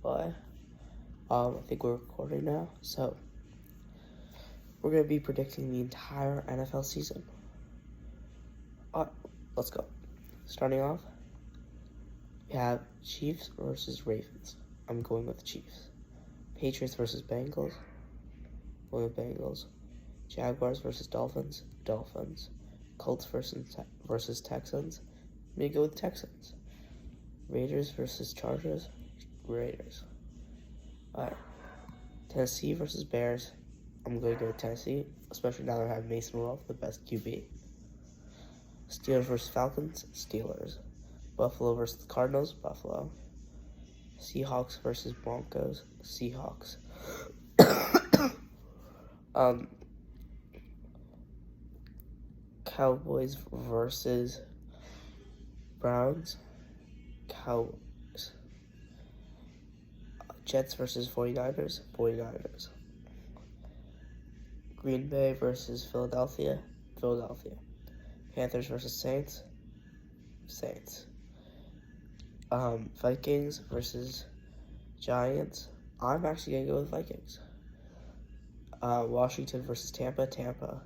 But I think we're recording now, so we're going to be predicting the entire NFL season. Alright, let's go. Starting off, we have Chiefs versus Ravens. I'm going with the Chiefs. Patriots versus Bengals. Going with Bengals. Jaguars versus Dolphins. Dolphins. Colts versus Texans. I'm going to go with Texans. Raiders versus Chargers. Raiders. Alright. Tennessee versus Bears. I'm going to go with Tennessee, especially now that I have Mason Rudolph, the best QB. Steelers versus Falcons. Steelers. Buffalo versus Cardinals. Buffalo. Seahawks versus Broncos. Seahawks. Cowboys versus Browns. Cowboys. Jets versus 49ers. 49ers. Green Bay versus Philadelphia. Philadelphia. Panthers versus Saints. Saints. Vikings versus Giants. I'm actually going to go with Vikings. Washington versus Tampa. Tampa.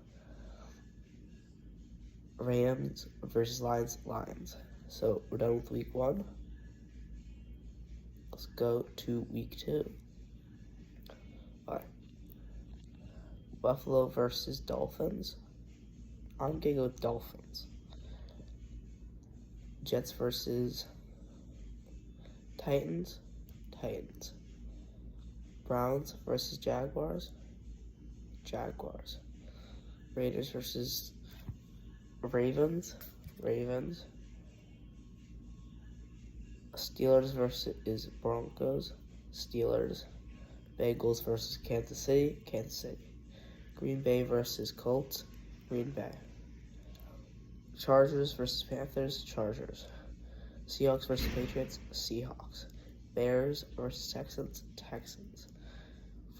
Rams versus Lions. Lions. So we're done with week 1. Let's go to week 2. Alright. Buffalo versus Dolphins. I'm going to go with Dolphins. Jets versus Titans. Titans. Browns versus Jaguars. Jaguars. Raiders versus Ravens. Ravens. Steelers versus Broncos. Steelers. Bengals versus Kansas City. Kansas City. Green Bay versus Colts. Green Bay. Chargers versus Panthers. Chargers. Seahawks versus Patriots. Seahawks. Bears versus Texans. Texans.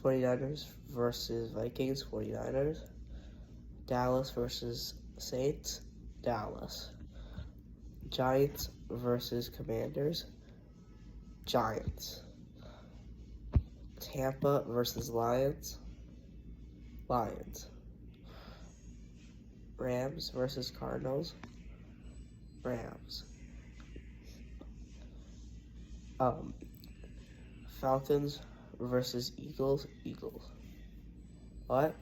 49ers versus Vikings. 49ers. Dallas versus Saints. Dallas. Giants versus Commanders. Giants. Tampa versus Lions. Lions. Rams versus Cardinals. Rams. Falcons versus Eagles. Eagles. What?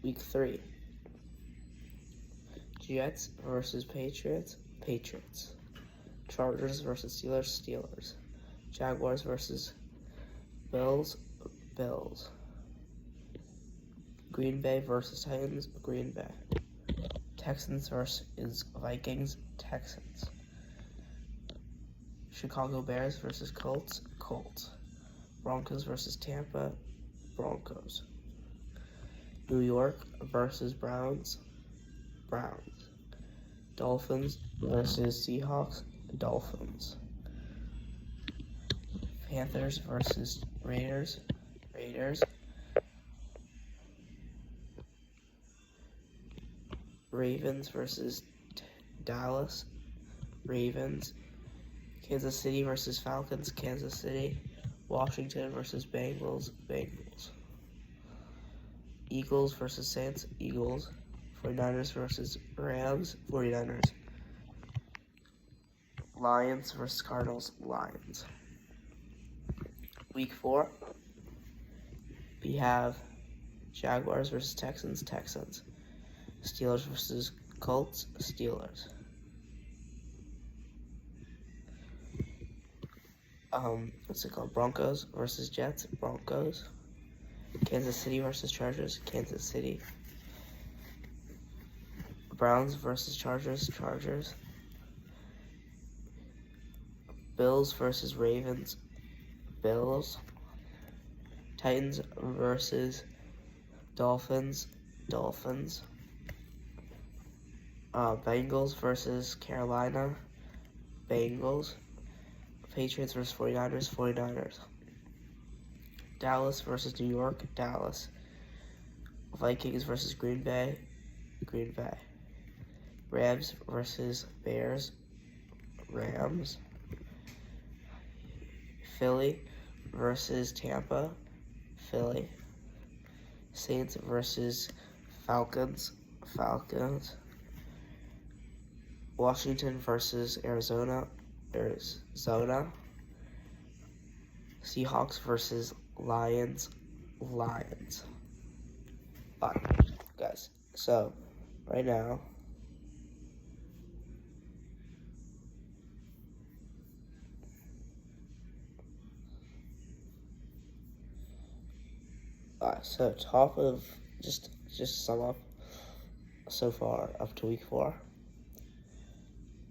Week 3. Jets versus Patriots. Patriots. Chargers versus Steelers. Steelers. Jaguars versus Bills. Bills. Green Bay versus Titans. Green Bay. Texans versus Vikings. Texans. Chicago Bears versus Colts. Colts. Broncos versus Tampa. Broncos. New York versus Browns. Browns. Dolphins versus Seahawks. Dolphins. Panthers versus Raiders. Raiders. Ravens versus Dallas. Ravens. Kansas City versus Falcons. Kansas City. Washington versus Bengals. Bengals. Eagles versus Saints. Eagles. 49ers versus Rams. 49ers. Lions versus Cardinals. Lions. Week 4. We have Jaguars versus Texans. Texans. Steelers versus Colts. Steelers. What's it called? Broncos versus Jets. Broncos. Kansas City versus Chargers. Kansas City. Browns versus Chargers. Chargers. Bills versus Ravens. Bills. Titans versus Dolphins. Dolphins. Bengals versus Carolina. Bengals. Patriots versus 49ers. 49ers. Dallas versus New York. Dallas. Vikings versus Green Bay. Green Bay. Rams versus Bears. Rams. Philly versus Tampa, Philly. Saints versus Falcons, Falcons. Washington versus Arizona, Arizona. Seahawks versus Lions, Lions. Alright, guys. So, right now, so top of just sum up so far up to week 4.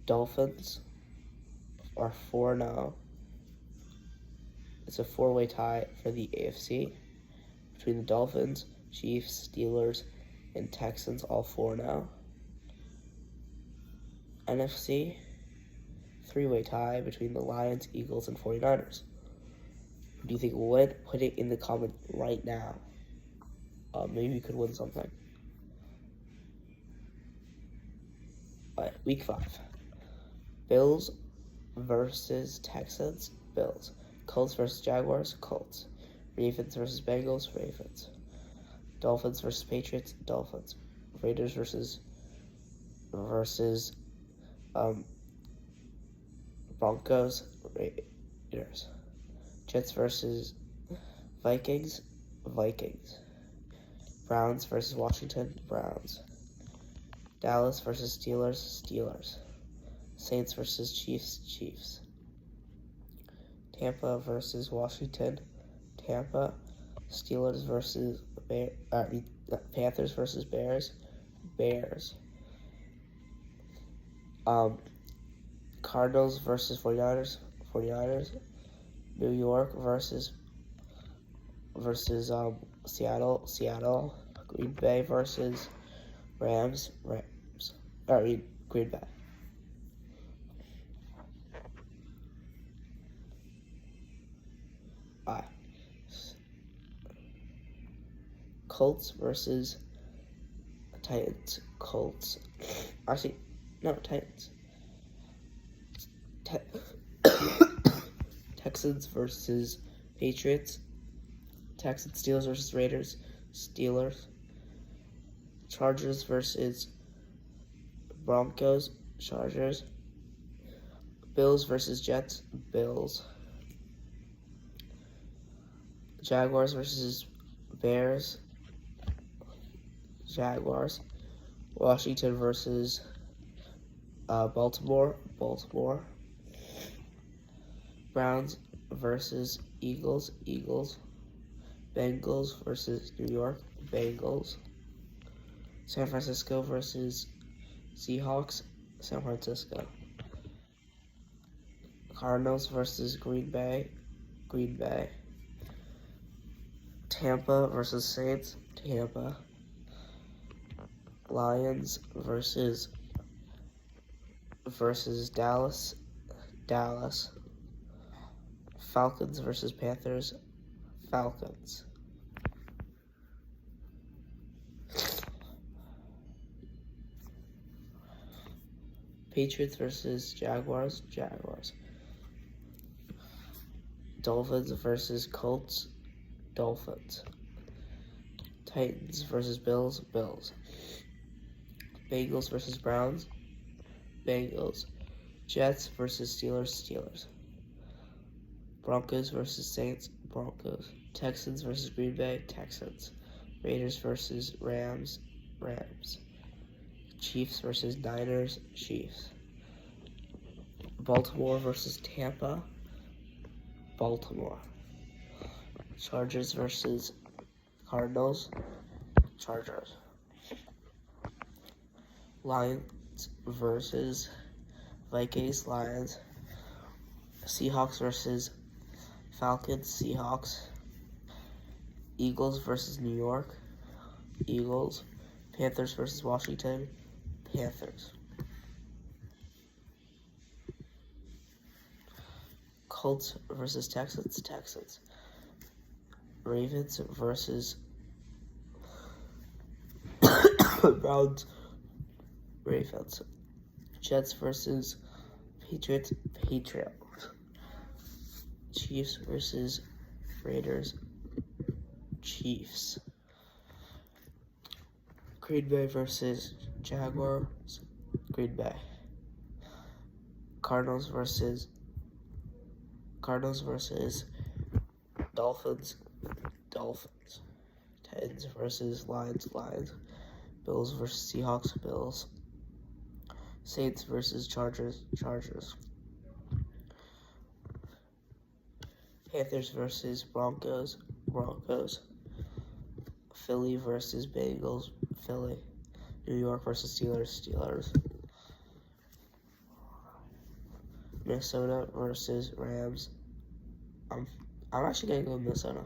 Dolphins are 4-0. It's a 4-way tie for the AFC between the Dolphins, Chiefs, Steelers, and Texans, all 4-0. NFC, 3-way tie between the Lions, Eagles, and 49ers. Who do you think will win? Put it in the comment right now. Maybe you could win something. All right, week 5. Bills versus Texans, Bills. Colts versus Jaguars, Colts. Ravens versus Bengals, Ravens. Dolphins versus Patriots, Dolphins. Raiders versus Broncos, Raiders. Jets versus Vikings, Vikings. Browns versus Washington, Browns. Dallas versus Steelers, Steelers. Saints versus Chiefs, Chiefs. Tampa versus Washington, Tampa. Steelers versus Panthers versus Bears, Bears. Cardinals versus 49ers, 49ers. New York versus Seattle, Seattle. Green Bay versus Rams, Rams. Green Bay. Colts versus Titans, Colts. Actually, no, Titans. Texans versus Patriots. Texans, Steelers versus Raiders, Steelers. Chargers versus Broncos, Chargers. Bills versus Jets, Bills. Jaguars versus Bears, Jaguars. Washington versus Baltimore, Baltimore. Browns versus Eagles, Eagles. Bengals versus New York, Bengals. San Francisco versus Seahawks, San Francisco. Cardinals versus Green Bay, Green Bay. Tampa versus Saints, Tampa. Lions versus Dallas, Dallas. Falcons versus Panthers, Falcons. Patriots versus Jaguars, Jaguars. Dolphins versus Colts, Dolphins. Titans versus Bills, Bills. Bengals versus Browns, Bengals. Jets versus Steelers, Steelers. Broncos versus Saints, Broncos. Texans versus Green Bay, Texans. Raiders versus Rams, Rams. Chiefs versus Niners, Chiefs. Baltimore versus Tampa, Baltimore. Chargers versus Cardinals, Chargers. Lions versus Vikings, Lions. Seahawks versus Falcons, Seahawks. Eagles versus New York, Eagles. Panthers versus Washington, Panthers. Colts versus Texans, Texans. Ravens versus Browns, Ravens. Jets versus Patriots, Patriots. Chiefs versus Raiders. Chiefs. Green Bay versus Jaguars. Green Bay. Cardinals versus Dolphins. Dolphins. Titans versus Lions. Lions. Bills versus Seahawks. Bills. Saints versus Chargers. Chargers. Panthers versus Broncos. Broncos. Philly versus Bengals. Philly. New York versus Steelers. Steelers. Minnesota versus Rams. I'm actually gonna go Minnesota.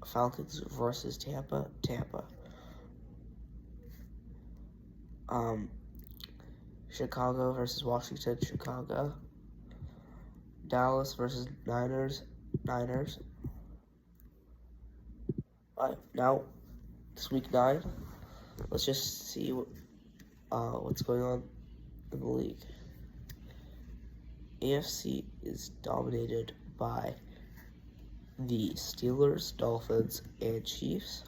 Falcons versus Tampa. Tampa. Chicago versus Washington. Chicago. Dallas versus Niners. Niners. Alright, now it's week 9. Let's just see what's going on in the league. AFC is dominated by the Steelers, Dolphins, and Chiefs,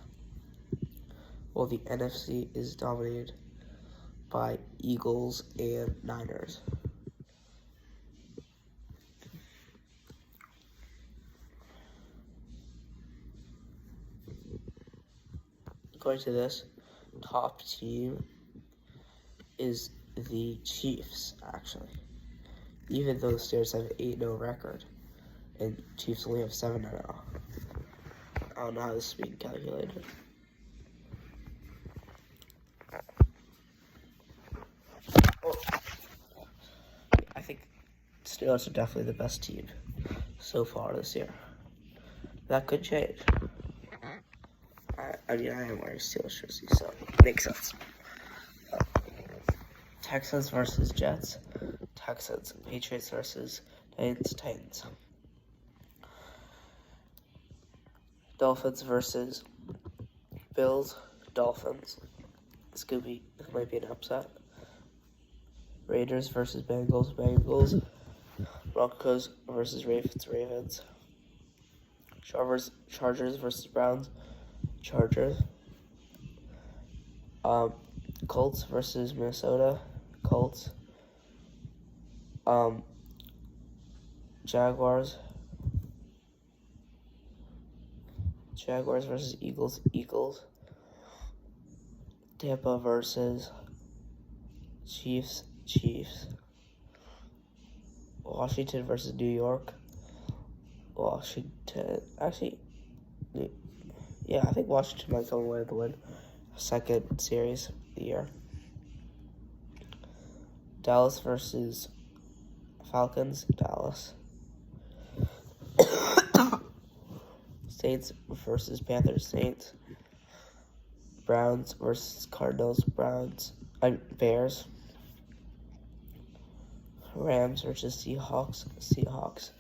while the NFC is dominated by Eagles and Niners. According to this, top team is the Chiefs, actually. Even though the Steelers have an 8-0 record, and Chiefs only have 7-0. I don't know how this is being calculated. I think Steelers are definitely the best team so far this year. That could change. I mean, I am wearing a Steelers jersey, so it makes sense. Texans versus Jets. Texans. Patriots versus Titans. Titans. Dolphins versus Bills. Dolphins. This might be an upset. Raiders versus Bengals. Bengals. Broncos versus Ravens. Ravens. Chargers versus Browns. Chargers. Colts versus Minnesota. Colts. Jaguars versus Eagles. Eagles. Tampa versus Chiefs. Chiefs. Washington versus New York. Washington. Actually, yeah, I think Washington might come away with the win. Second series of the year. Dallas versus Falcons. Dallas. Saints versus Panthers. Saints. Browns versus Cardinals. Browns. Bears. Rams versus Seahawks. Seahawks.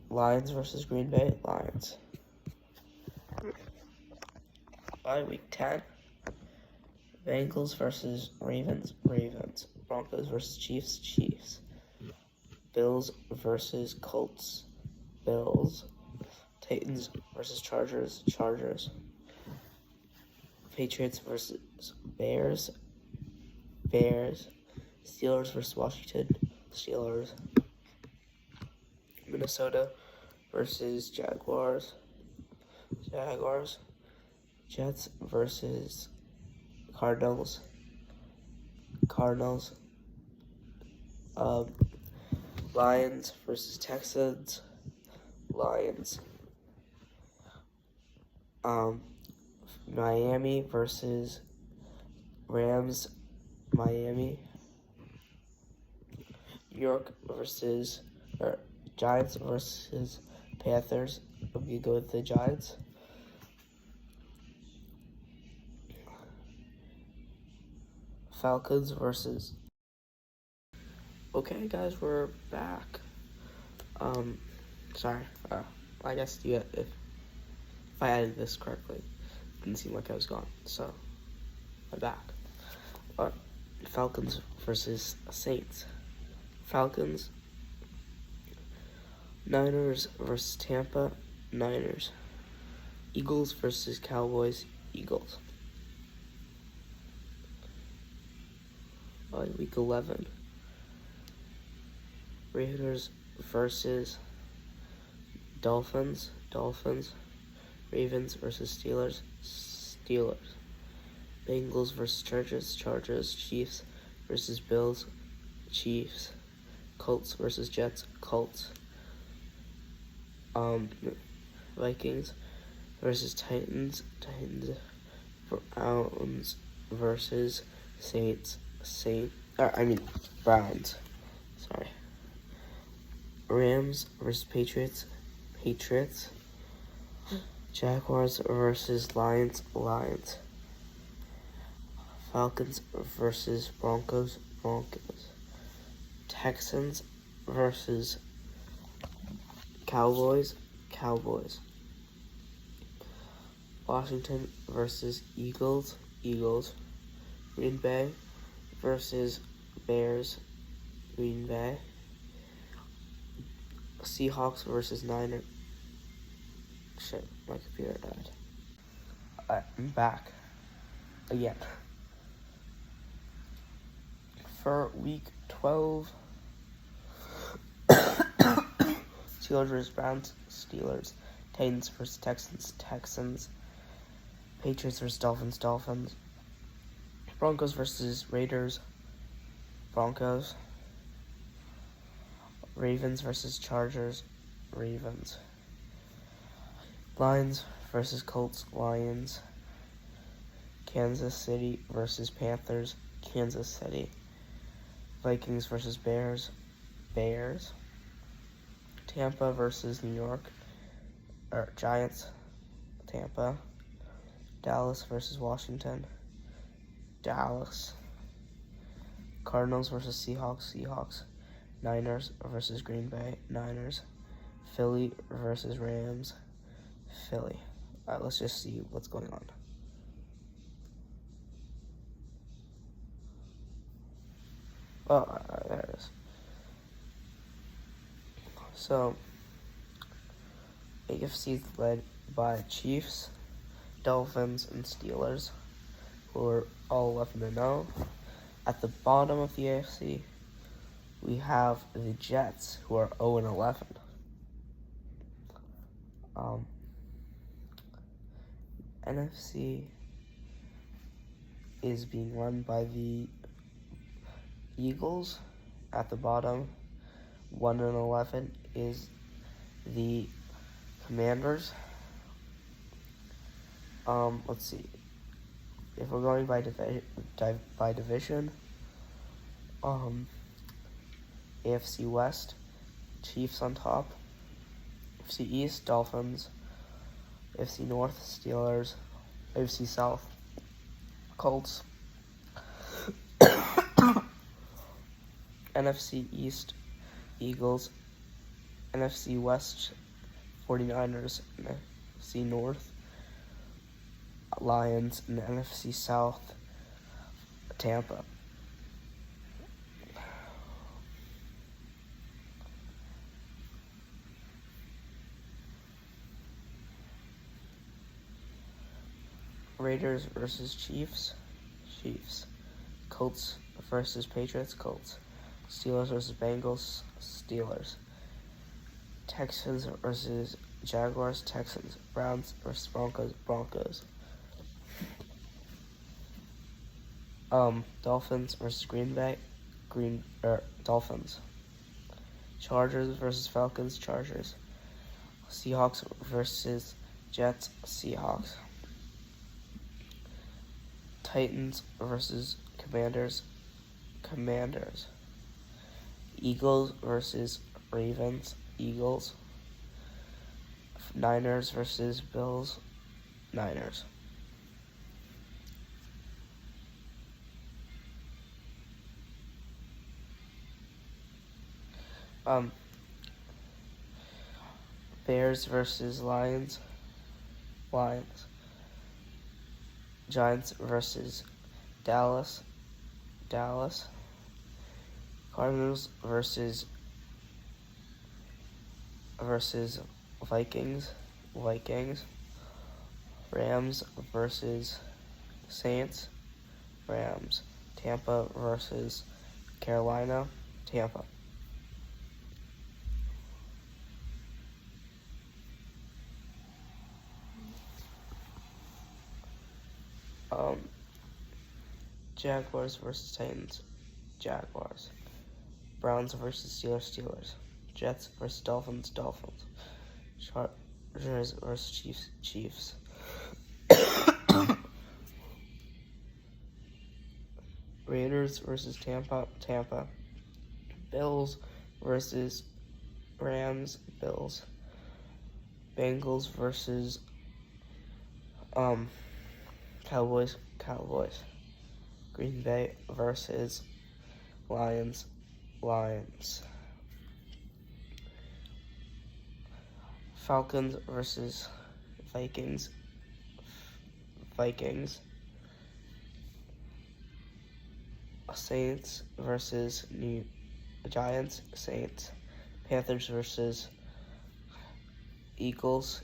Lions versus Green Bay. Lions. By week 10. Bengals versus Ravens. Ravens. Broncos versus Chiefs. Chiefs. Bills versus Colts. Bills. Titans versus Chargers. Chargers. Patriots versus Bears. Bears. Steelers versus Washington. Steelers. Minnesota versus Jaguars. Jaguars. Jets versus Cardinals. Cardinals. Lions versus Texans. Lions. Miami versus Rams. Miami. New York versus Giants versus Panthers. I'm gonna go with the Giants. Falcons versus. Okay, guys, we're back. Sorry. I guess if I added this correctly, it didn't seem like I was gone. So, I'm back. Falcons versus Saints. Falcons. Niners versus Tampa, Niners. Eagles versus Cowboys, Eagles. Week 11. Raiders versus Dolphins, Dolphins. Ravens versus Steelers, Steelers. Bengals versus Chargers, Chargers. Chiefs versus Bills, Chiefs. Colts versus Jets, Colts. Vikings versus Titans, Titans. Browns versus Saints, Browns. Sorry. Rams versus Patriots, Patriots. Jaguars versus Lions, Lions. Falcons versus Broncos, Broncos. Texans versus Cowboys, Cowboys. Washington versus Eagles, Eagles. Green Bay versus Bears, Green Bay. Seahawks versus Niners. Shit, my computer died. I'm back again. For week 12, Steelers versus Browns, Steelers. Titans versus Texans, Texans. Patriots versus Dolphins, Dolphins. Broncos versus Raiders, Broncos. Ravens versus Chargers, Ravens. Lions versus Colts, Lions. Kansas City versus Panthers, Kansas City. Vikings versus Bears, Bears. Tampa versus New York, Giants, Tampa. Dallas versus Washington, Dallas. Cardinals versus Seahawks, Seahawks. Niners versus Green Bay, Niners. Philly versus Rams, Philly. Alright, let's just see what's going on. Oh, there it is. So, AFC is led by Chiefs, Dolphins, and Steelers, who are all 11-0. At the bottom of the AFC, we have the Jets, who are 0-11. NFC is being run by the Eagles. At the bottom, 1-11 is the Commanders. Let's see. If we're going by division, AFC West, Chiefs on top. AFC East, Dolphins. AFC North, Steelers. AFC South, Colts. NFC East, Eagles. NFC West, 49ers. NFC North, Lions. And NFC South, Tampa. Raiders versus Chiefs, Chiefs. Colts versus Patriots, Colts. Steelers versus Bengals, Steelers. Texans versus Jaguars, Texans. Browns versus Broncos, Broncos. Dolphins versus Green Bay, Dolphins. Chargers versus Falcons, Chargers. Seahawks versus Jets, Seahawks. Titans versus Commanders, Commanders. Eagles versus Ravens, Eagles. Niners versus Bills, Niners. Bears versus Lions, Lions. Giants versus Dallas, Dallas. Cardinals versus Vikings. Rams versus Saints. Rams. Tampa versus Carolina. Tampa. Jaguars versus Titans. Jaguars. Browns versus Steelers. Jets versus Dolphins. Chargers versus Chiefs. Raiders versus Tampa. Bills versus Rams. Bills. Bengals versus Cowboys. Green Bay versus Lions. Falcons versus Vikings. Saints versus Giants. Saints. Panthers versus Eagles.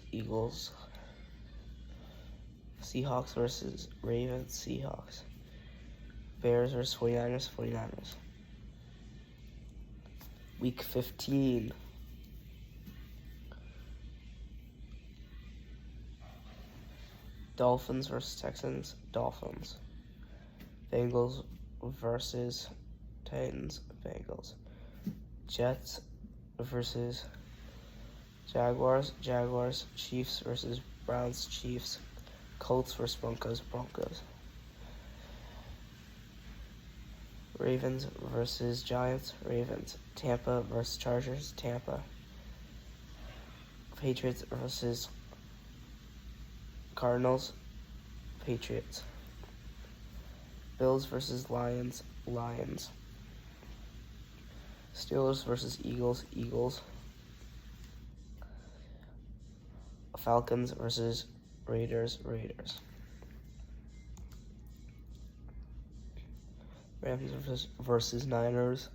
Seahawks versus Ravens. Seahawks. Bears versus 49ers. Week 15. Dolphins versus Texans. Dolphins. Bengals versus Titans. Bengals. Jets versus Jaguars. Chiefs versus Browns. Chiefs. Colts versus Broncos. Ravens versus Giants. Ravens. Tampa versus Chargers. Tampa. Patriots versus Cardinals. Patriots. Bills versus Lions. Steelers versus Eagles. Falcons versus Raiders. Rams versus Niners.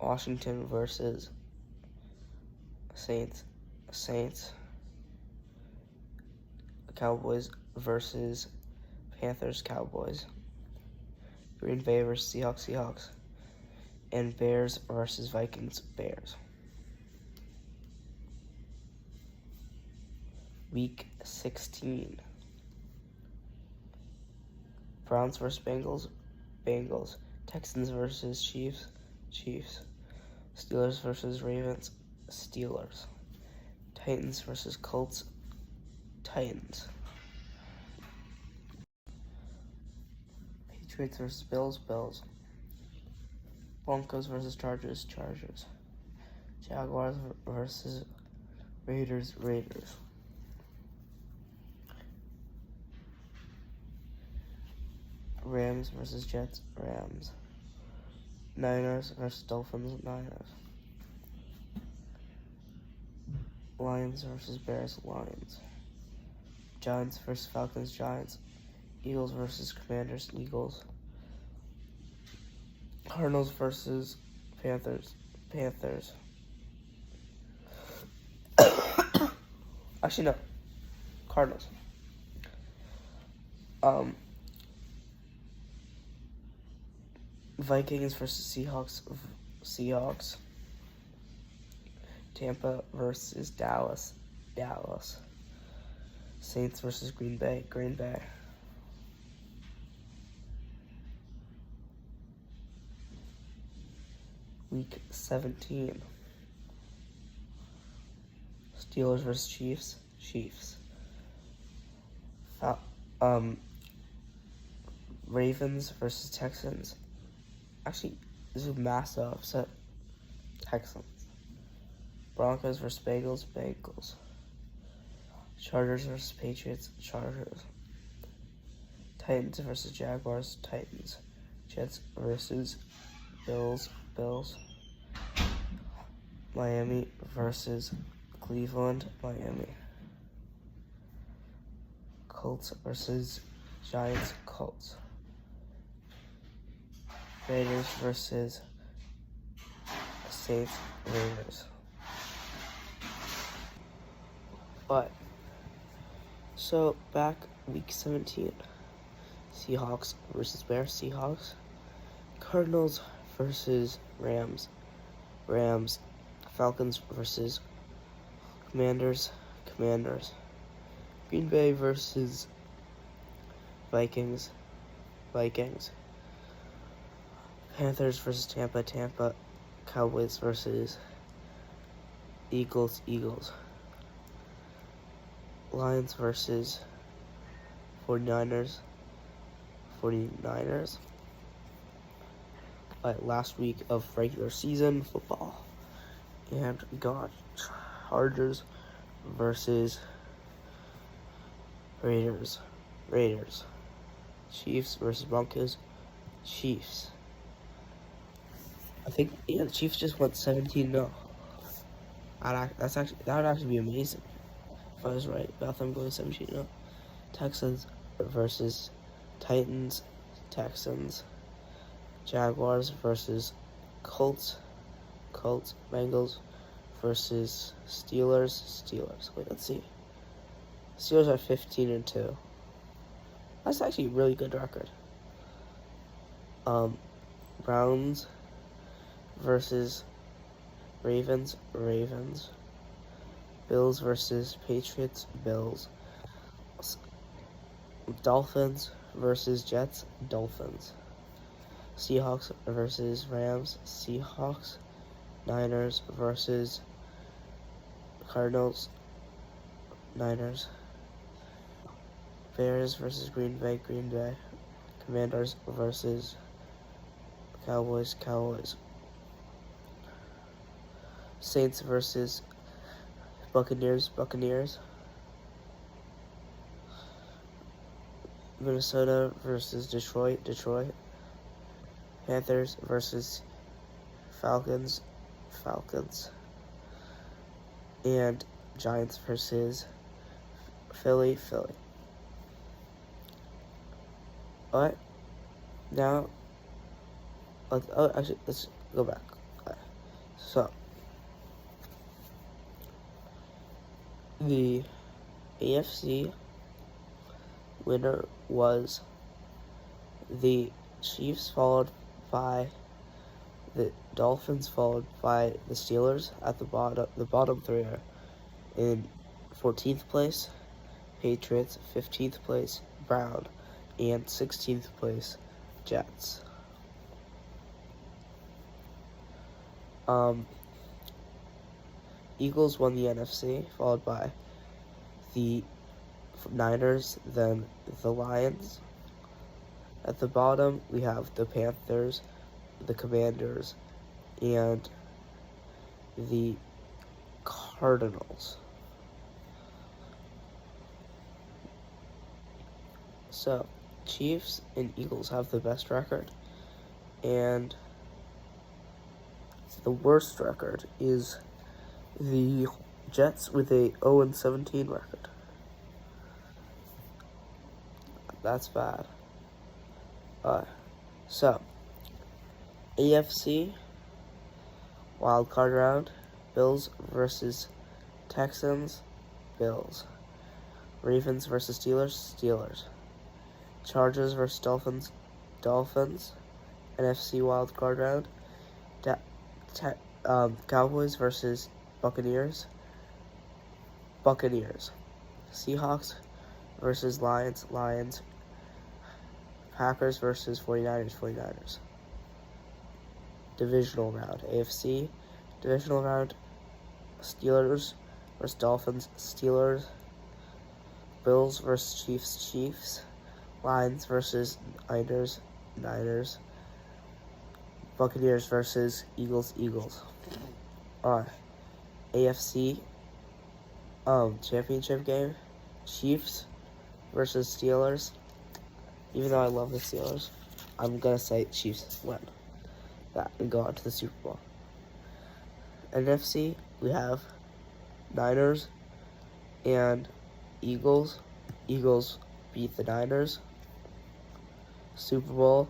Washington versus Saints. Cowboys versus Panthers. Cowboys. Green Bay versus Seahawks. And Bears versus Vikings. Bears. Week 16. Browns versus Bengals. Texans versus Chiefs. Steelers versus Ravens. Steelers. Titans versus Colts. Titans. Patriots versus Bills. Broncos versus Chargers. Jaguars versus Raiders. Rams versus Jets. Rams. Niners versus Dolphins. Niners. Lions versus Bears. Lions. Giants versus Falcons. Giants. Eagles versus Commanders. Eagles. Cardinals versus Panthers. Actually, no. Cardinals. Vikings versus Seahawks. Tampa versus Dallas. Saints versus Green Bay. Week 17. Steelers versus Chiefs. Ravens versus Texans. Actually, this is a massive upset. Texans. Broncos versus Bengals. Chargers versus Patriots. Titans versus Jaguars. Titans. Jets versus Bills. Miami versus Cleveland. Miami. Colts versus Giants. Colts. Raiders versus Saints. Raiders. But so back week 17, Seahawks versus Bears. Seahawks. Cardinals versus Rams. Rams. Falcons versus Commanders. Commanders. Green Bay versus Vikings. Vikings. Panthers versus Tampa. Tampa. Cowboys versus Eagles. Eagles. Lions versus 49ers. 49ers. Last week of regular season football. And we got Chargers versus Raiders. Raiders. Chiefs versus Broncos. Chiefs. I think the Chiefs just went 17-0. That would actually be amazing if I was right about them going 17-0. Texans versus Titans. Texans. Jaguars versus Colts. Colts. Bengals versus Steelers. Steelers. Wait, let's see. Steelers are 15-2. That's actually a really good record. Browns versus Ravens. Ravens. Bills versus Patriots. Bills. Dolphins versus Jets. Dolphins. Seahawks versus Rams. Seahawks. Niners versus Cardinals. Niners. Bears versus Green Bay. Green Bay. Commanders versus Cowboys. Cowboys. Saints versus Buccaneers. Buccaneers. Minnesota versus Detroit. Detroit. Panthers versus Falcons. Falcons. And Giants versus Philly. Philly. Alright. Now, actually, let's go back. Right. So, the AFC winner was the Chiefs, followed by the Dolphins, followed by the Steelers at the bottom. The bottom three are in 14th place, Patriots, 15th place, Brown, and 16th place, Jets. Eagles won the NFC, followed by the Niners, then the Lions. At the bottom, we have the Panthers, the Commanders, and the Cardinals. So, Chiefs and Eagles have the best record, and the worst record is the Jets with a 0-17 record. That's bad. So, AFC wild card round: Bills versus Texans. Bills. Ravens versus Steelers. Steelers. Chargers versus Dolphins. Dolphins. NFC wild card round: Cowboys versus Buccaneers. Buccaneers. Seahawks versus Lions. Lions. Packers versus 49ers. 49ers. Divisional round: AFC divisional round: Steelers versus Dolphins. Steelers. Bills versus Chiefs. Chiefs. Lions versus Niners. Niners. Buccaneers versus Eagles. Eagles. AFC championship game: Chiefs versus Steelers. Even though I love the Steelers, I'm gonna say Chiefs win that and go on to the Super Bowl. NFC, we have Niners and Eagles. Eagles beat the Niners. Super Bowl: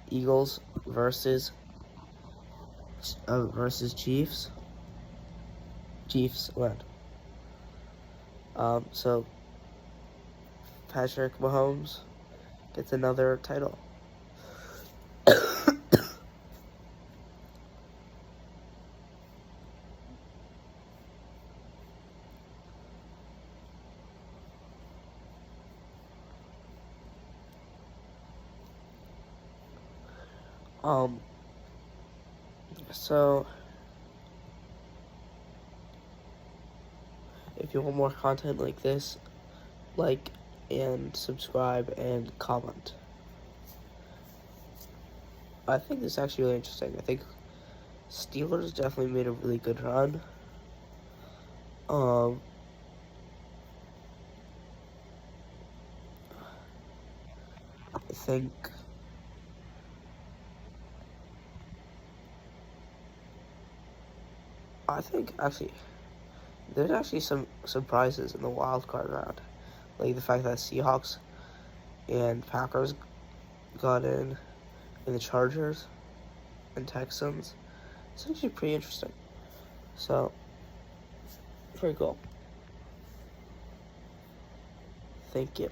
Eagles versus Chiefs. Chiefs win. So Patrick Mahomes gets another title. So if you want more content like this, like and subscribe and comment. I think this is actually really interesting. I think Steelers definitely made a really good run. I think actually there's actually some surprises in the wild card round, like the fact that Seahawks and Packers got in, and the Chargers and Texans. It's actually pretty interesting. So, pretty cool. Thank you.